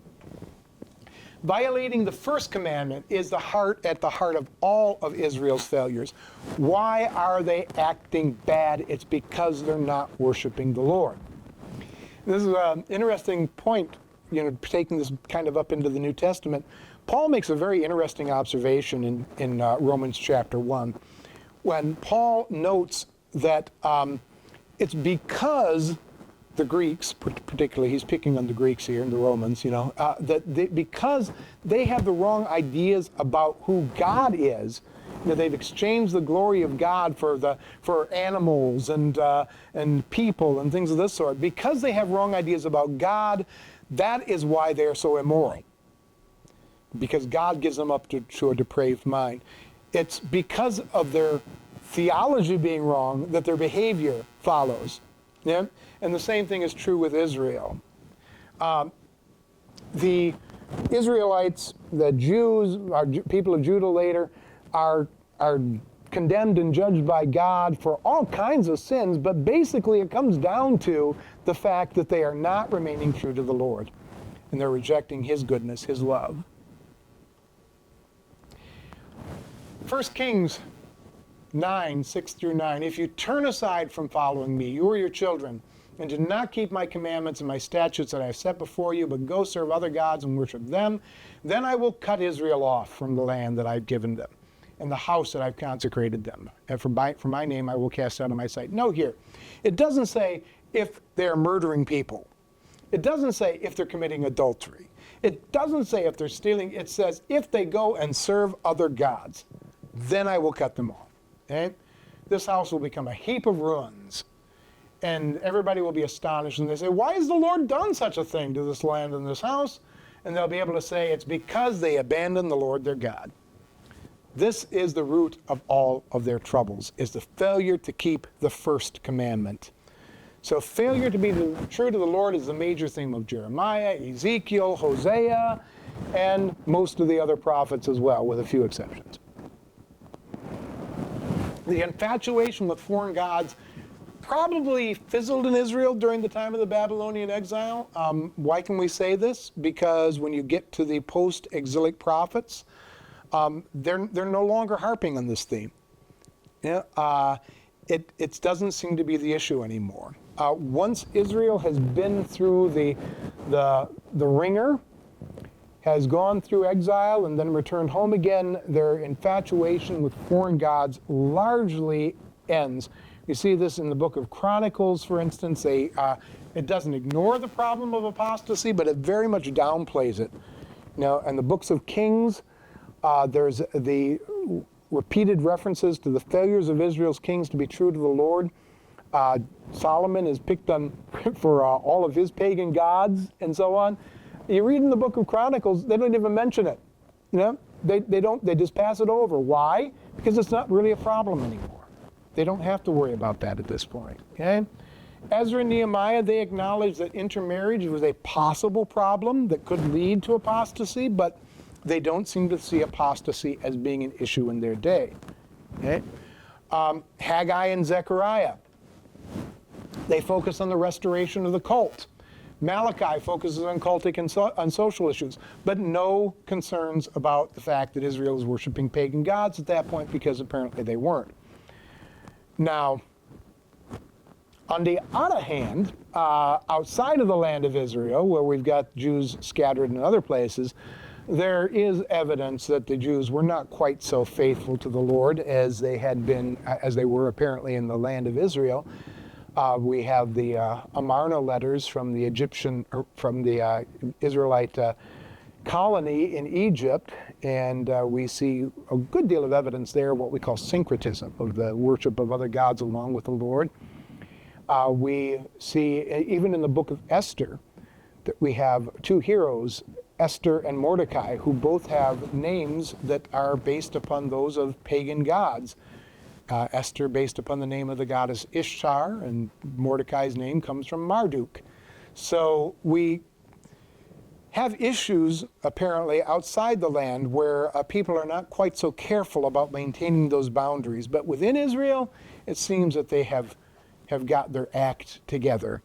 Violating the first commandment is at the heart of all of Israel's failures. Why are they acting bad? It's because they're not worshiping the Lord. This is an interesting point, you know, taking this kind of up into the New Testament. Paul makes a very interesting observation in Romans chapter 1, when Paul notes that it's because the Greeks, particularly, he's picking on the Greeks here and the Romans, you know, because they have the wrong ideas about who God is, they've exchanged the glory of God for animals and people and things of this sort. Because they have wrong ideas about God, that is why they are so immoral. Because God gives them up to a depraved mind. It's because of their theology being wrong that their behavior follows. Yeah? And the same thing is true with Israel. The Israelites, the Jews, people of Judah later, are condemned and judged by God for all kinds of sins, but basically it comes down to the fact that they are not remaining true to the Lord, and they're rejecting His goodness, His love. 1 Kings 9, 6 through 9, if you turn aside from following me, you or your children, and do not keep my commandments and my statutes that I have set before you, but go serve other gods and worship them, then I will cut Israel off from the land that I've given them, and the house that I've consecrated them. And for my name I will cast out of my sight. Note here, it doesn't say if they're murdering people. It doesn't say if they're committing adultery. It doesn't say if they're stealing. It says if they go and serve other gods, then I will cut them off. Okay? This house will become a heap of ruins. And everybody will be astonished, and they say, why has the Lord done such a thing to this land and this house? And they'll be able to say, it's because they abandoned the Lord their God. This is the root of all of their troubles, is the failure to keep the first commandment. So failure to be true to the Lord is the major theme of Jeremiah, Ezekiel, Hosea, and most of the other prophets as well, with a few exceptions. The infatuation with foreign gods probably fizzled in Israel during the time of the Babylonian exile. Why can we say this? Because when you get to the post-exilic prophets, they're no longer harping on this theme. Yeah, it doesn't seem to be the issue anymore. Once Israel has been through the ringer, has gone through exile and then returned home again, their infatuation with foreign gods largely ends. You see this in the book of Chronicles, for instance. It doesn't ignore the problem of apostasy, but it very much downplays it. Now, in the books of Kings, there's the repeated references to the failures of Israel's kings to be true to the Lord. Solomon is picked on for all of his pagan gods and so on. You read in the book of Chronicles, they don't even mention it. You know, they just pass it over. Why? Because it's not really a problem anymore. They don't have to worry about that at this point. Okay? Ezra and Nehemiah, they acknowledge that intermarriage was a possible problem that could lead to apostasy, but they don't seem to see apostasy as being an issue in their day. Okay? Haggai and Zechariah, they focus on the restoration of the cult. Malachi focuses on cultic and on social issues, but no concerns about the fact that Israel is worshiping pagan gods at that point, because apparently they weren't. Now, on the other hand, outside of the land of Israel, where we've got Jews scattered in other places, there is evidence that the Jews were not quite so faithful to the Lord as they had been, as they were apparently in the land of Israel. We have the Amarna letters from the Israelite colony in Egypt, and we see a good deal of evidence there, what we call syncretism, of the worship of other gods along with the Lord. We see, even in the book of Esther, that we have two heroes, Esther and Mordecai, who both have names that are based upon those of pagan gods. Esther based upon the name of the goddess Ishtar, and Mordecai's name comes from Marduk. So we have issues, apparently, outside the land where people are not quite so careful about maintaining those boundaries. But within Israel, it seems that they have got their act together.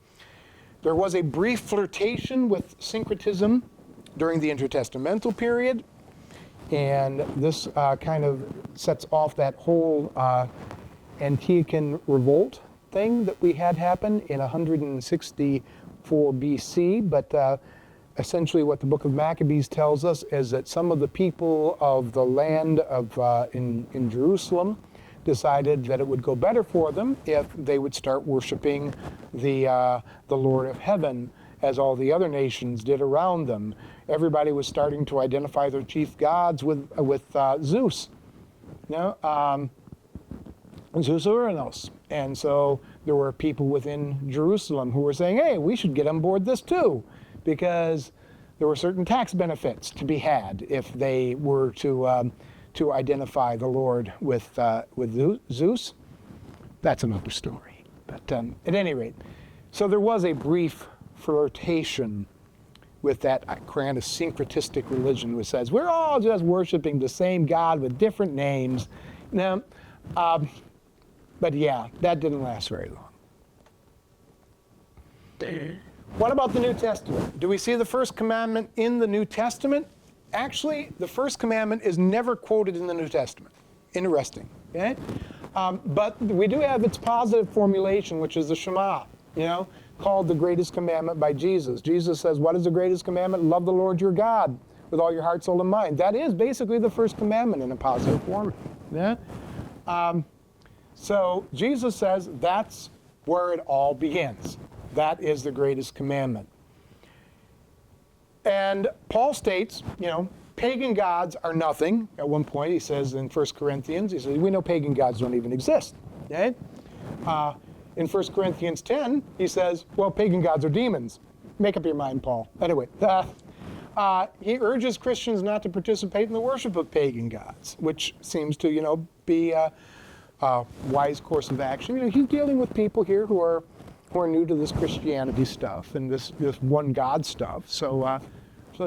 There was a brief flirtation with syncretism during the intertestamental period, and this kind of sets off that whole Antiochian revolt thing that we had happen in 164 BC, but essentially what the book of Maccabees tells us is that some of the people of the land of in Jerusalem decided that it would go better for them if they would start worshiping the Lord of Heaven, as all the other nations did around them. Everybody was starting to identify their chief gods with Zeus. Zeus Uranus. And so there were people within Jerusalem who were saying, hey, we should get on board this too, because there were certain tax benefits to be had if they were to identify the Lord with Zeus. That's another story. But at any rate, so there was a brief flirtation with that kind of syncretistic religion which says we're all just worshiping the same God with different names. Now, but yeah, that didn't last very long. What about the New Testament? Do we see the first commandment in the New Testament? Actually, the first commandment is never quoted in the New Testament. Interesting. Okay? But we do have its positive formulation, which is the Shema, called the greatest commandment by Jesus. Jesus says, what is the greatest commandment? Love the Lord your God with all your heart, soul, and mind. That is basically the first commandment in a positive form. Yeah? So Jesus says that's where it all begins. That is the greatest commandment. And Paul states, pagan gods are nothing. At one point he says in 1 Corinthians, he says, we know pagan gods don't even exist. Okay? In 1 Corinthians 10, he says, well, pagan gods are demons. Make up your mind, Paul. Anyway, he urges Christians not to participate in the worship of pagan gods, which seems to, be a wise course of action. He's dealing with people here who are new to this Christianity stuff and this one God stuff. So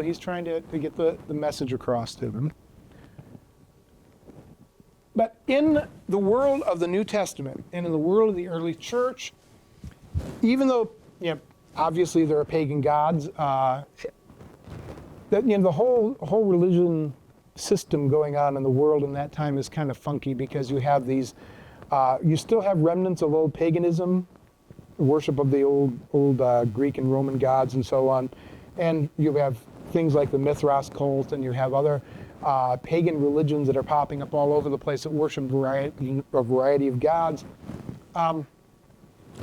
he's trying to get the message across to them. But in the world of the New Testament and in the world of the early church, even though obviously there are pagan gods, the whole religion system going on in the world in that time is kind of funky, because you have these, you still have remnants of old paganism, worship of the old Greek and Roman gods and so on, and you have things like the Mithras cult, and you have other pagan religions that are popping up all over the place that worship a variety of gods. And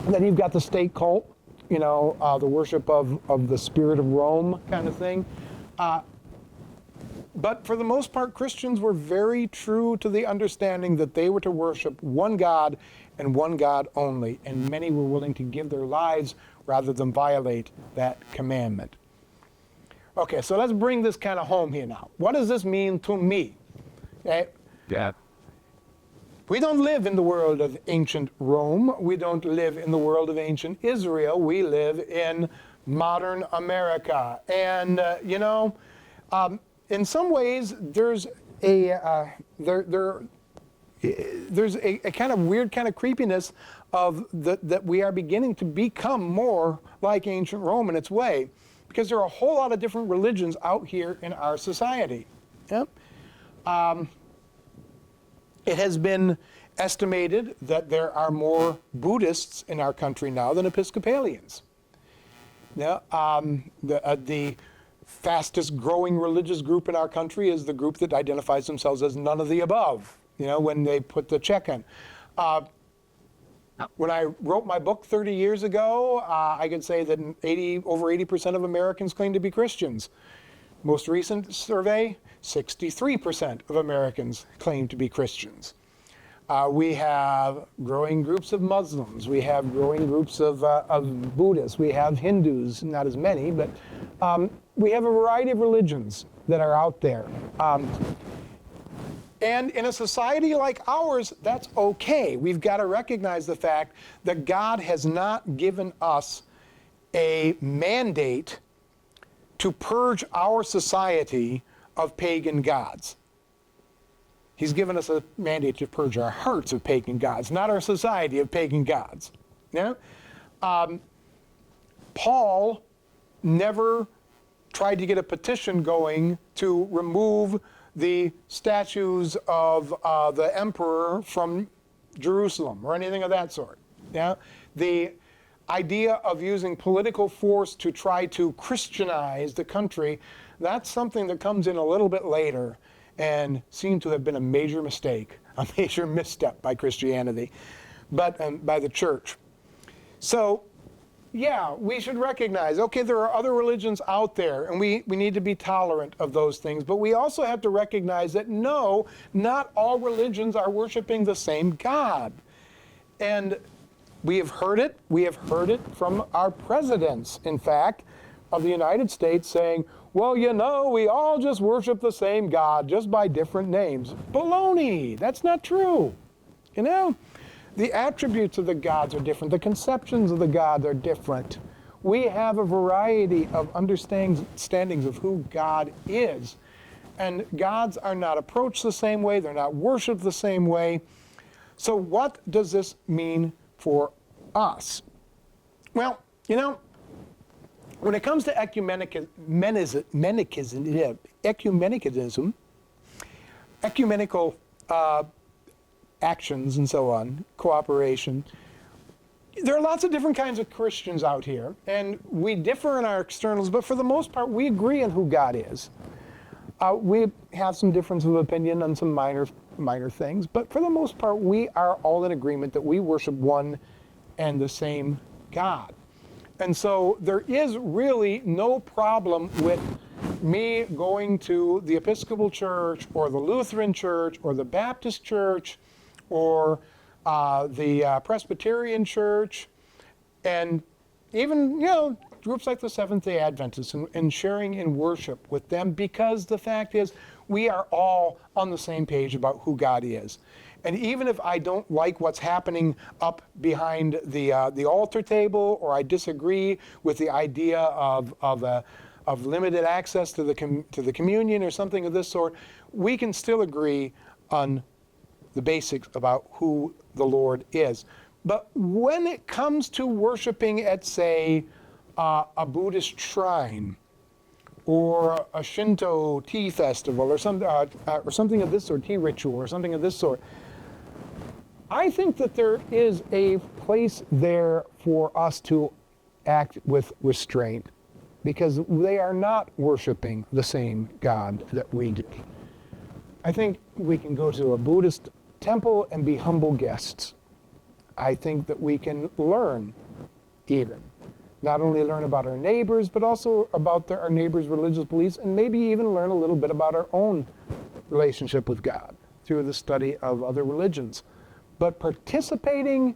then you've got the state cult, the worship of the spirit of Rome kind of thing. But for the most part, Christians were very true to the understanding that they were to worship one God and one God only, and many were willing to give their lives rather than violate that commandment. Okay, so let's bring this kind of home here now. What does this mean to me? Okay? Yeah. We don't live in the world of ancient Rome. We don't live in the world of ancient Israel. We live in modern America. And, in some ways, there's a kind of weird kind of creepiness of that we are beginning to become more like ancient Rome in its way, because there are a whole lot of different religions out here in our society. Yeah? It has been estimated that there are more Buddhists in our country now than Episcopalians. Yeah? The fastest growing religious group in our country is the group that identifies themselves as none of the above, when they put the check in. When I wrote my book 30 years ago, I could say that over 80% of Americans claim to be Christians. Most recent survey, 63% of Americans claim to be Christians. We have growing groups of Muslims. We have growing groups of Buddhists. We have Hindus, not as many, but we have a variety of religions that are out there. And in a society like ours, that's okay. We've got to recognize the fact that God has not given us a mandate to purge our society of pagan gods. He's given us a mandate to purge our hearts of pagan gods, not our society of pagan gods. Yeah? Paul never tried to get a petition going to remove the statues of the emperor from Jerusalem or anything of that sort. Yeah? The idea of using political force to try to Christianize the country, that's something that comes in a little bit later and seemed to have been a major mistake, a major misstep by Christianity, but by the church. So yeah, we should recognize, okay, there are other religions out there, and we need to be tolerant of those things, but we also have to recognize that no, not all religions are worshiping the same God. And we have heard it from our presidents, in fact, of the United States saying, well, you know, we all just worship the same God, just by different names. Baloney! That's not true. You know? The attributes of the gods are different. The conceptions of the God are different. We have a variety of understandings of who God is. And gods are not approached the same way. They're not worshipped the same way. So what does this mean for us? Well, you know, when it comes to ecumenicism, ecumenical actions and so on, cooperation, there are lots of different kinds of Christians out here, and we differ in our externals, but for the most part, we agree on who God is. We have some difference of opinion on some minor things, but for the most part, we are all in agreement that we worship one and the same God. And so there is really no problem with me going to the Episcopal Church or the Lutheran Church or the Baptist Church or the Presbyterian Church, and even, you know, groups like the Seventh-day Adventists, and sharing in worship with them, because the fact is we are all on the same page about who God is. And even if I don't like what's happening up behind the altar table, or I disagree with the idea of limited access to the communion or something of this sort, we can still agree on the basics about who the Lord is. But when it comes to worshiping at, say, a Buddhist shrine, or a Shinto tea festival, or something of this sort, tea ritual, or something of this sort, I think that there is a place there for us to act with restraint, because they are not worshiping the same God that we do. I think we can go to a Buddhist temple and be humble guests. I think that we can learn, even. Not only learn about our neighbors, but also about our neighbors' religious beliefs, and maybe even learn a little bit about our own relationship with God through the study of other religions. But participating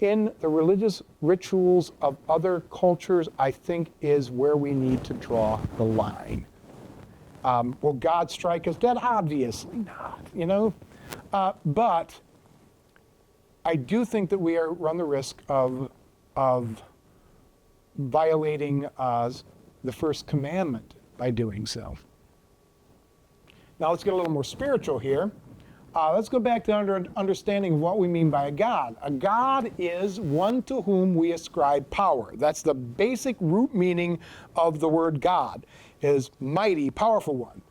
in the religious rituals of other cultures, I think, is where we need to draw the line. Will God strike us dead? Obviously not, you know. But I do think that we run the risk of violating the first commandment by doing so. Now let's get a little more spiritual here. Let's go back to understanding of what we mean by a God. A God is one to whom we ascribe power. That's the basic root meaning of the word God, is mighty, powerful one.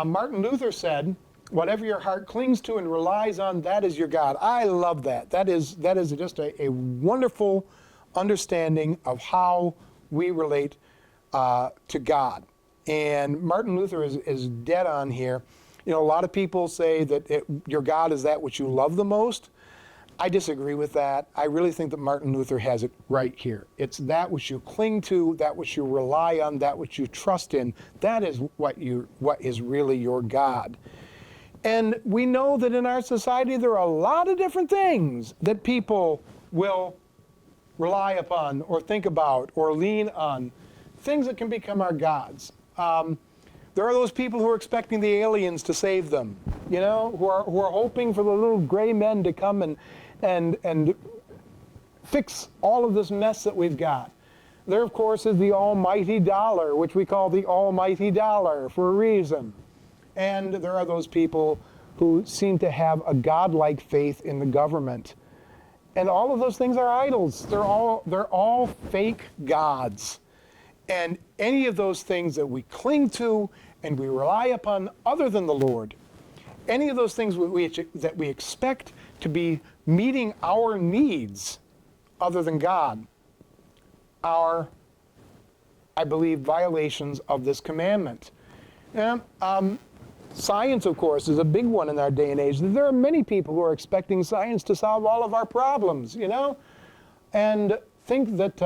Martin Luther said, whatever your heart clings to and relies on, that is your God. I love that. That is just a wonderful understanding of how we relate to God. And Martin Luther is dead on here. You know, a lot of people say that your God is that which you love the most. I disagree with that. I really think that Martin Luther has it right here. It's that which you cling to, that which you rely on, that which you trust in. That is what is really your God. And we know that in our society there are a lot of different things that people will rely upon or think about or lean on, things that can become our gods. There are those people who are expecting the aliens to save them, you know, who are hoping for the little gray men to come and fix all of this mess that we've got. There, of course, is the almighty dollar, which we call the almighty dollar for a reason. And there are those people who seem to have a godlike faith in the government. And all of those things are idols. They're all fake gods. And any of those things that we cling to and we rely upon other than the Lord, any of those things that we expect to be meeting our needs other than God are, I believe, violations of this commandment. And, science, of course, is a big one in our day and age. There are many people who are expecting science to solve all of our problems, you know? And think that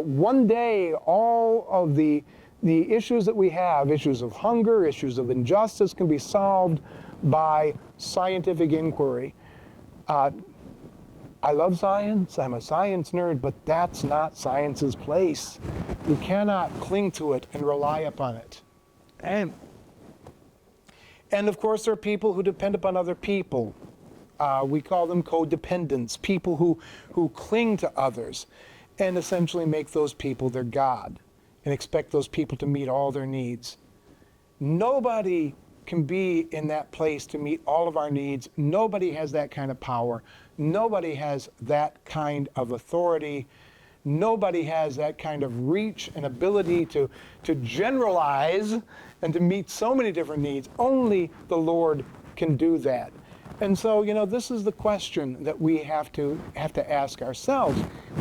one day all of the issues that we have, issues of hunger, issues of injustice, can be solved by scientific inquiry. I love science, I'm a science nerd, but that's not science's place. We cannot cling to it and rely upon it. And of course, there are people who depend upon other people. We call them codependents, people who cling to others and essentially make those people their God and expect those people to meet all their needs. Nobody can be in that place to meet all of our needs. Nobody has that kind of power. Nobody has that kind of authority. Nobody has that kind of reach and ability to generalize and to meet so many different needs. Only the Lord can do that. And so, this is the question that we have to ask ourselves.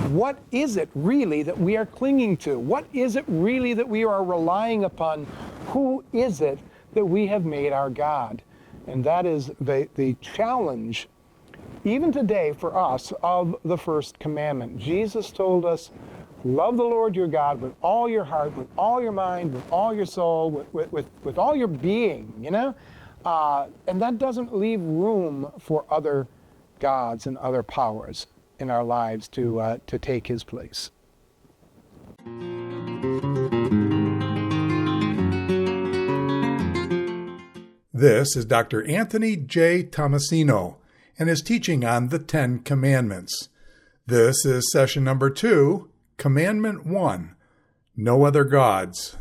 What is it really that we are clinging to? What is it really that we are relying upon? Who is it that we have made our God? And that is the challenge, even today for us, of the first commandment. Jesus told us, love the Lord your God with all your heart, with all your mind, with all your soul, with all your being, and that doesn't leave room for other gods and other powers in our lives to take his place. This is Dr. Anthony J. Tomasino and his teaching on the 10 Commandments. This is session number 2, Commandment 1, No Other Gods.